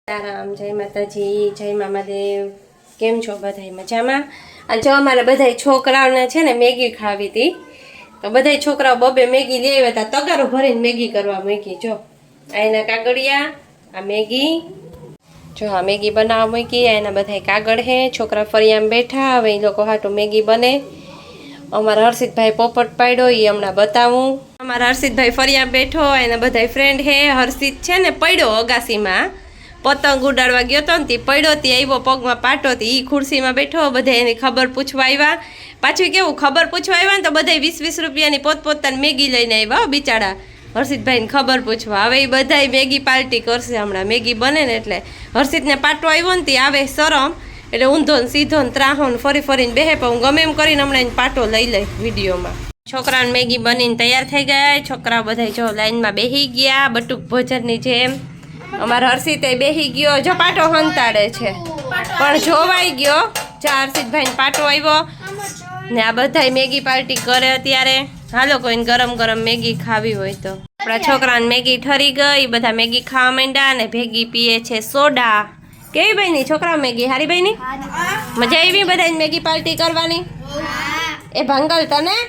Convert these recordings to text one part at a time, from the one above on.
રામ જય માતાજી જય મામાદેવ કેમ છો બધાય મજામાં આ જો અમારે બધાય છોકરાઓને છે ને મેગી ખાવી હતી તો બધાય છોકરાઓ બબે મેગી લઈ આવ્યા હતા તગારો ભરીને મેગી કરવા મૂકી જો આના કાગળિયા આ મેગી જો આ મેગી બનાવવા મૂકી એના બધાય કાગળ હે છોકરા ફરિયામાં બેઠા હવે એ લોકો હાટું મેગી બને અમારા હર્ષિતભાઈ પોપટ પાડ્યો એ હમણાં બતાવું અમારા હર્ષિતભાઈ ફરિયામાં બેઠો એના બધાય ફ્રેન્ડ હે હર્ષિત છે ને પડ્યો અગાસીમાં પતંગ ઉડાડવા ગયો તો ને તે પડ્યો તે આવ્યો પગમાં પાટો તે એ ખુરશીમાં બેઠો બધા એની ખબર પૂછવા આવ્યા પાછું કેવું ખબર પૂછવા આવ્યા ને તો બધા 20-20 રૂપિયાની પોતપોતાની મેગી લઈને આવ્યા બિચારા હર્ષિતભાઈને ખબર પૂછવા હવે એ બધાય મેગી પાર્ટી કરશે હમણાં મેગી બને ને એટલે હર્ષિતને પાટો આવ્યો ને તે આવે શરમ એટલે ઊંધો ને સીધો ને ત્રાહો ને ફરી ફરીને બેહે પણ હું ગમે એમ કરીને હમણાં એને પાટો લઈ લઈ વિડીયોમાં છોકરાને મેગી બનીને તૈયાર થઈ ગયા છોકરા બધા જો લાઈનમાં બેસી ગયા બટુક ભોજનની જેમ અમારા હર્ષિતે બેસી ગયો જો પાટો હંતાડે છે પણ જોવાઈ ગયો જા હર્ષિતભાઈને પાટો આવ્યો ને આ બધાય મેગી પાર્ટી કરે અત્યારે હાલો કોઈને ગરમ ગરમ મેગી ખાવી હોય તો આપણા છોકરાને મેગી ઠરી ગઈ બધા મેગી ખાવા માંડ્યા અને ભેગી પીએ છે સોડા કેવી ભાઈની છોકરા મેગી હારી ભાઈની મજા આવી બધાને મેગી પાર્ટી કરવાની એ ભંગલ તને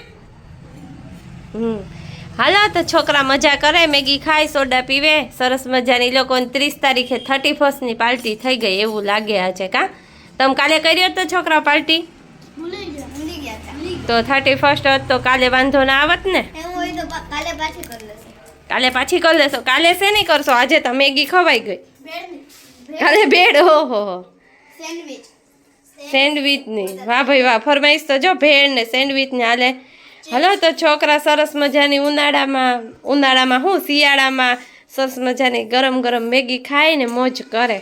હાલો તો છોકરા મજા કરે મેગી ખાય સોડા પીવે સરસ મજાની લોકોને 30 તારીખે 31st ની પાર્ટી થઈ ગઈ એવું લાગે આજે કા તમે કાલે કર્યો તો છોકરા પાર્ટી તો 31st હોત તો કાલે વાંધો ના આવત ને કાલે પાછી કરી લેશો કાલે શેની કરશો આજે તો મેગી ખવાઈ ગઈ કાલે ભેળ ઓહો સેન્ડવિચની વાહ ભાઈ વાહ ફરમાઈશ તો જો ભેળ ને સેન્ડવિચ ને હાલે હલો તો છોકરા સરસ મજાની ઉનાળામાં શું શિયાળામાં સરસ મજાની ગરમ ગરમ મેગી ખાય ને મોજ કરે